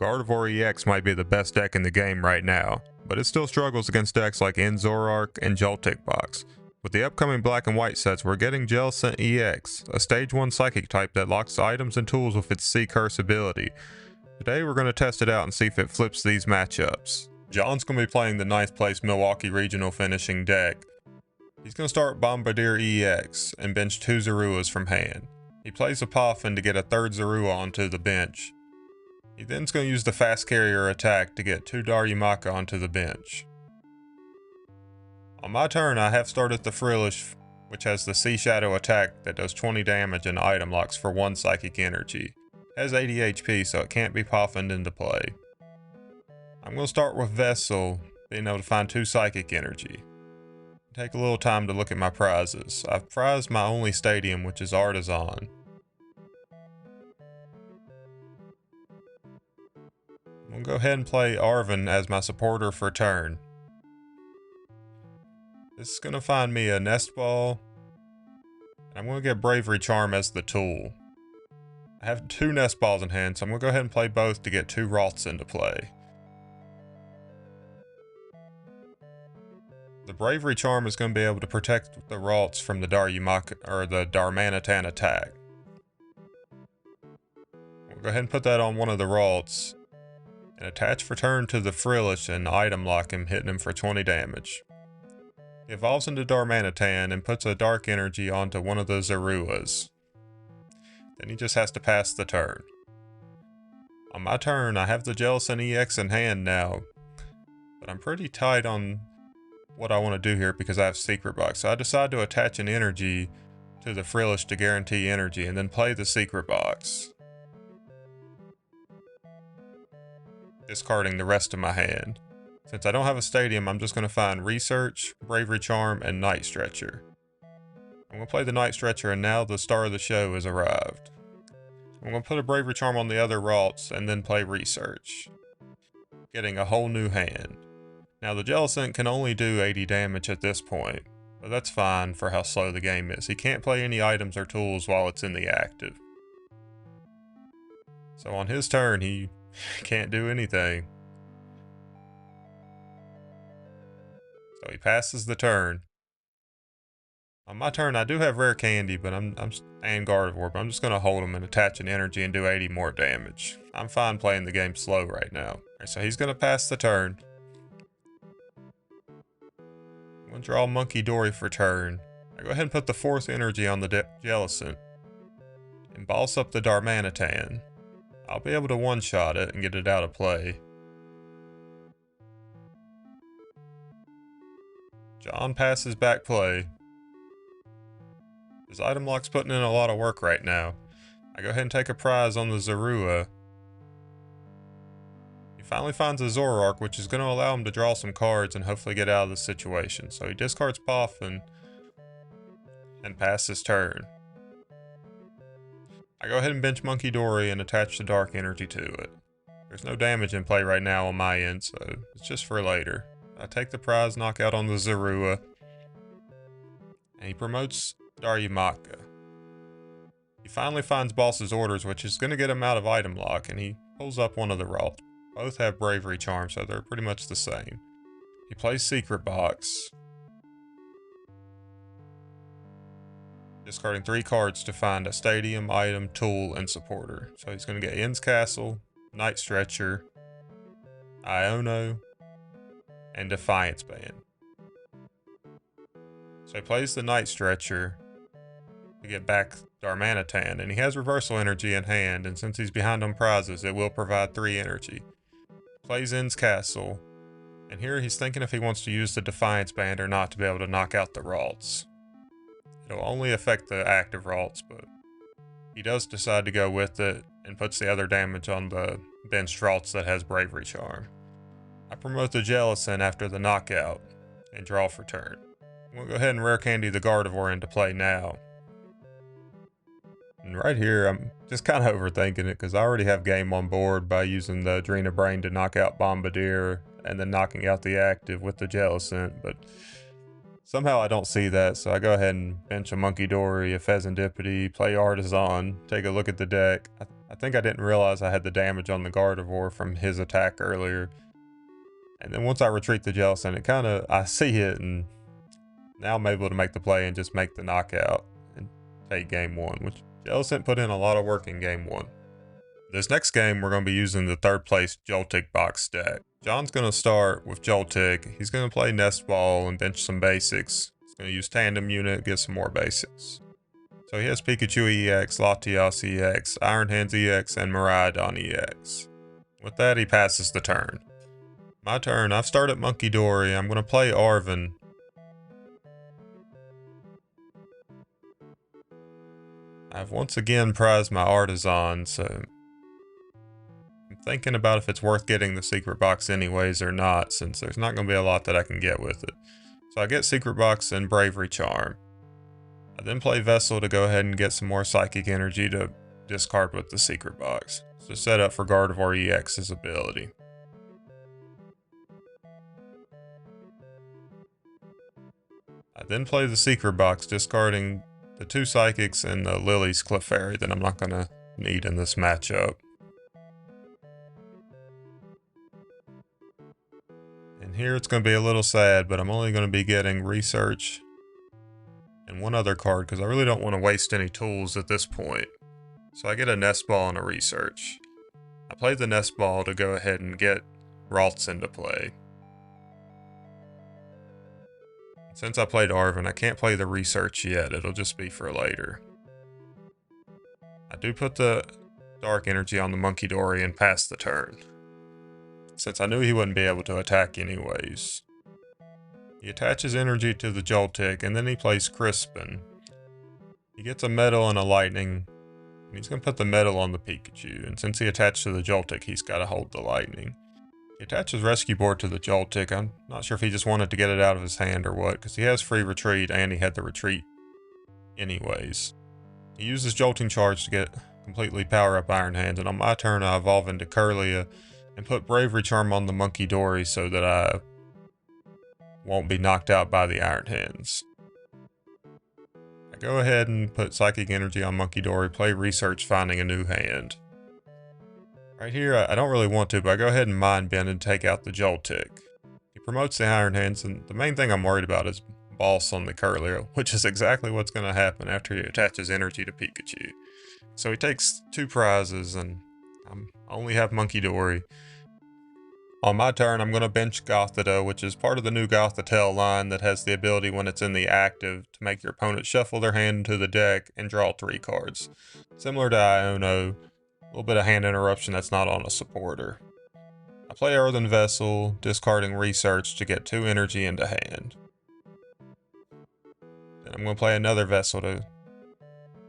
Gardevoir EX might be the best deck in the game right now, but it still struggles against decks like Zoroark and Joltik box. With the upcoming black and white sets, we're getting Jellicent EX, a stage 1 psychic type that locks items and tools with its C-Curse ability. Today we're going to test it out and see if it flips these matchups. John's going to be playing the 9th place Milwaukee Regional finishing deck. He's going to start Bombardier EX and bench 2 Zoruas from hand. He plays a Poffin to get a 3rd Zorua onto the bench. He then's going to use the Fast Carrier attack to get 2 Darumaka onto the bench. On my turn, I have started the Frillish, which has the Sea Shadow attack that does 20 damage and item locks for 1 psychic energy. It has 80 HP, so it can't be Poffined into play. I'm going to start with Vessel, being able to find 2 psychic energy. Take a little time to look at my prizes. I've prized my only stadium, which is Artisan. I'm going to go ahead and play Arven as my supporter for turn. This is going to find me a Nest Ball. And I'm going to get Bravery Charm as the tool. I have 2 Nest Balls in hand, so I'm going to go ahead and play both to get 2 Roths into play. The Bravery Charm is going to be able to protect the Ralts from the Darumaka or the Darmanitan attack. We'll go ahead and put that on one of the Ralts and attach for turn to the Frillish and item lock him, hitting him for 20 damage. He evolves into Darmanitan and puts a Dark Energy onto one of the Zoruas. Then he just has to pass the turn. On my turn, I have the Jellicent EX in hand now, but I'm pretty tight on what I want to do here because I have Secret Box. So I decide to attach an energy to the Frillish to guarantee energy and then play the Secret Box, discarding the rest of my hand. Since I don't have a stadium, I'm just going to find Research, Bravery Charm, and Night Stretcher. I'm going to play the Night Stretcher, and now the star of the show has arrived. I'm going to put a Bravery Charm on the other Ralts and then play Research, getting a whole new hand. Now the Jellicent can only do 80 damage at this point, but that's fine for how slow the game is. He can't play any items or tools while it's in the active. So on his turn, he can't do anything. So he passes the turn. On my turn, I do have Rare Candy, but and Gardevoir, but I'm just going to hold him and attach an energy and do 80 more damage. I'm fine playing the game slow right now. Right, so he's going to pass the turn. I'm going to draw Monkey Dory for turn. I go ahead and put the 4th energy on the Jellicent and boss up the Darmanitan. I'll be able to one-shot it and get it out of play. John passes back play. His item lock's putting in a lot of work right now. I go ahead and take a prize on the Zorua. He finally finds a Zoroark, which is going to allow him to draw some cards and hopefully get out of the situation. So he discards Poffin and passes turn. I go ahead and bench Monkey Dory and attach the Dark Energy to it. There's no damage in play right now on my end, so it's just for later. I take the prize knockout on the Zorua, and he promotes Darumaka. He finally finds Boss's Orders, which is going to get him out of item lock, and he pulls up one of the Ralts. Both have Bravery Charm, so they're pretty much the same. He plays Secret Box, discarding 3 cards to find a Stadium, Item, Tool, and Supporter. So he's going to get Inn's Castle, Night Stretcher, Iono, and Defiance Band. So he plays the Night Stretcher to get back Darmanitan, and he has Reversal Energy in hand, and since he's behind on prizes, it will provide 3 energy. Plays Inn's Castle, and here he's thinking if he wants to use the Defiance Band or not to be able to knock out the Ralts. It'll only affect the active Ralts, but he does decide to go with it and puts the other damage on the benched Ralts that has Bravery Charm. I promote the Jellicent after the knockout and draw for turn. We'll go ahead and Rare Candy the Gardevoir into play now. And right here, I'm just kind of overthinking it because I already have game on board by using the Adrena Brain to knock out Bombardier and then knocking out the active with the Jellicent, but somehow I don't see that, so I go ahead and bench a Monkey Dory, a Pheasantipity, play Artisan, take a look at the deck. I I think I didn't realize I had the damage on the Gardevoir from his attack earlier. And then once I retreat the Jellicent, I see it, and now I'm able to make the play and just make the knockout and take game one, which Jellicent put in a lot of work in game one. This next game, we're going to be using the third place Joltik box deck. John's going to start with Joltik. He's going to play Nest Ball and bench some basics. He's going to use Tandem Unit, get some more basics. So he has Pikachu EX, Latias EX, Iron Hands EX, and Miraidon EX. With that, he passes the turn. My turn, I've started Monkey Dory. I'm going to play Arven. I've once again prized my Artisan, so I'm thinking about if it's worth getting the secret box anyways or not, since there's not going to be a lot that I can get with it. So I get secret box and Bravery Charm. I then play Vessel to go ahead and get some more psychic energy to discard with the secret box. So set up for Gardevoir EX's ability. I then play the secret box, discarding the 2 psychics and the Lily's Clefairy that I'm not going to need in this matchup. And here it's going to be a little sad, but I'm only going to be getting Research and one other card because I really don't want to waste any tools at this point. So I get a Nest Ball and a Research. I play the Nest Ball to go ahead and get Ralts into play. Since I played Arven, I can't play the Research yet. It'll just be for later. I do put the Dark Energy on the Monkey Dory and pass the turn, since I knew he wouldn't be able to attack anyways. He attaches energy to the Joltik, and then he plays Crispin. He gets a Metal and a Lightning, and he's going to put the Metal on the Pikachu, and since he attached to the Joltik, he's got to hold the Lightning. He attaches Rescue Board to the Joltik. I'm not sure if he just wanted to get it out of his hand or what, because he has free retreat, and he had the retreat anyways. He uses Jolting Charge to completely power up Iron Hands, and on my turn I evolve into Curlia and put Bravery Charm on the Monkey Dory so that I won't be knocked out by the Iron Hands. I go ahead and put Psychic Energy on Monkey Dory, play Research, finding a new hand. Right here, I don't really want to, but I go ahead and Mind Bend and take out the Joltik. He promotes the Iron Hands, and the main thing I'm worried about is Boss on the Curlia, which is exactly what's going to happen after he attaches energy to Pikachu. So he takes 2 prizes, and I only have Monkey Dory. On my turn, I'm going to bench Gothita, which is part of the new Gothitelle line that has the ability when it's in the active to make your opponent shuffle their hand into the deck and draw 3 cards. Similar to Iono, a little bit of hand interruption that's not on a supporter. I play Earthen Vessel, discarding Research to get 2 energy into hand. Then I'm going to play another Vessel to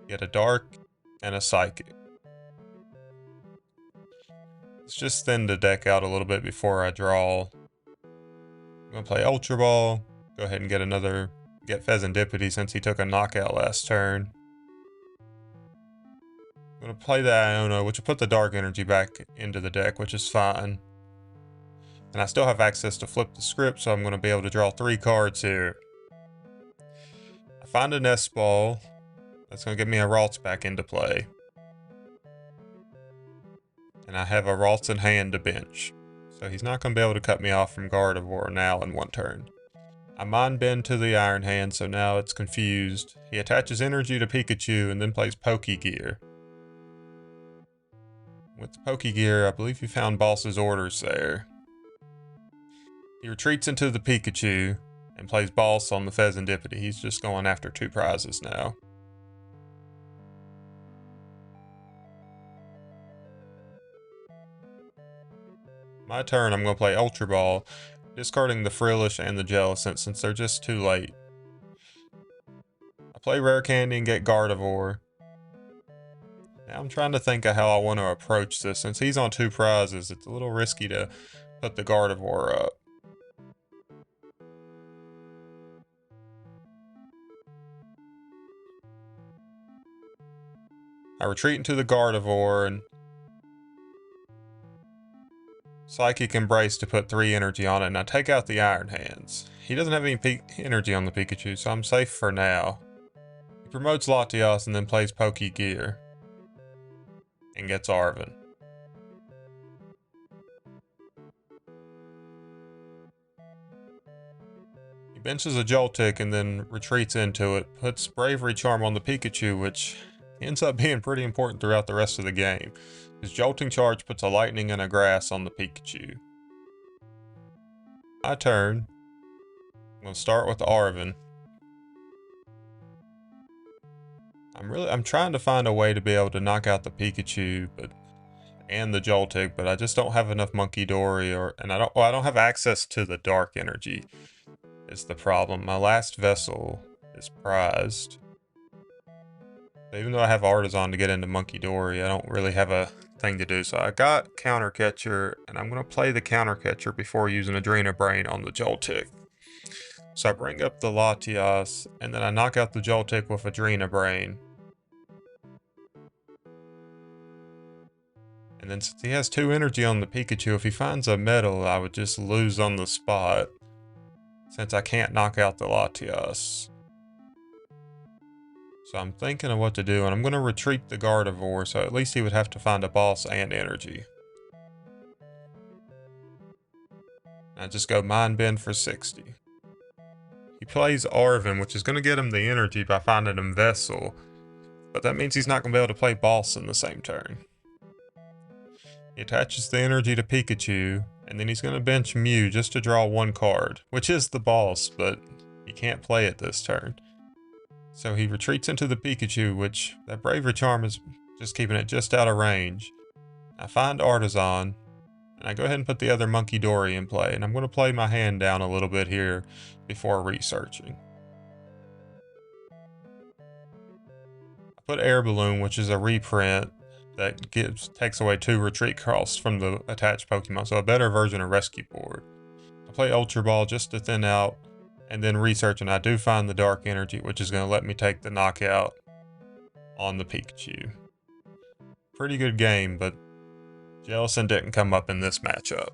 get a Dark and a Psychic. Let's just thin the deck out a little bit before I draw. I'm going to play Ultra Ball, go ahead and get Pheasantipity since he took a knockout last turn. I'm going to play the Iono, which will put the Dark Energy back into the deck, which is fine. And I still have access to flip the script, so I'm going to be able to draw 3 cards here. I find a Nest Ball. That's going to get me a Ralts back into play. And I have a Ralts in hand to bench. So he's not going to be able to cut me off from Gardevoir now in 1 turn. I Mind Bend to the Iron Hand, so now it's confused. He attaches energy to Pikachu and then plays Pokegear. With the Pokegear, I believe he found Boss's orders there. He retreats into the Pikachu and plays Boss on the Pheasantipity. He's just going after 2 prizes now. My turn, I'm going to play Ultra Ball, discarding the Frillish and the Jellicent since they're just too late. I play Rare Candy and get Gardevoir. Now I'm trying to think of how I want to approach this. Since he's on 2 prizes, it's a little risky to put the Gardevoir up. I retreat into the Gardevoir and Psychic Embrace to put 3 energy on it, and I take out the Iron Hands. He doesn't have any energy on the Pikachu, so I'm safe for now. He promotes Latias and then plays Pokegear. and gets Arven. He benches a Joltik and then retreats into it, puts Bravery Charm on the Pikachu, which ends up being pretty important throughout the rest of the game. His Jolting Charge puts a Lightning and a Grass on the Pikachu. My turn. I'm going to start with Arven. I'm trying to find a way to be able to knock out the Pikachu, and the Joltik, but I just don't have enough Monkey Dory, and I don't have access to the Dark Energy. Is the problem. My last vessel is prized. So even though I have Artisan to get into Monkey Dory, I don't really have a thing to do. So I got Counter Catcher, and I'm going to play the Counter Catcher before using Adrena Brain on the Joltik. So I bring up the Latias, and then I knock out the Joltik with Adrena Brain. And then since he has 2 energy on the Pikachu, if he finds a metal, I would just lose on the spot, since I can't knock out the Latias. So I'm thinking of what to do, and I'm going to retreat the Gardevoir, so at least he would have to find a boss and energy. I just go Mind Bend for 60. He plays Arven, which is going to get him the energy by finding him Vessel, but that means he's not going to be able to play Boss in the same turn. He attaches the energy to Pikachu, and then he's going to bench Mew just to draw 1 card, which is the boss, but he can't play it this turn. So he retreats into the Pikachu, which that Bravery Charm is just keeping it just out of range. I find Artisan, and I go ahead and put the other Monkey Dory in play, and I'm going to play my hand down a little bit here before researching. I put Air Balloon, which is a reprint that takes away 2 retreat costs from the attached Pokemon, so a better version of Rescue Board. I play Ultra Ball just to thin out, and then research, and I do find the Dark Energy, which is going to let me take the knockout on the Pikachu. Pretty good game, but Jellicent didn't come up in this matchup.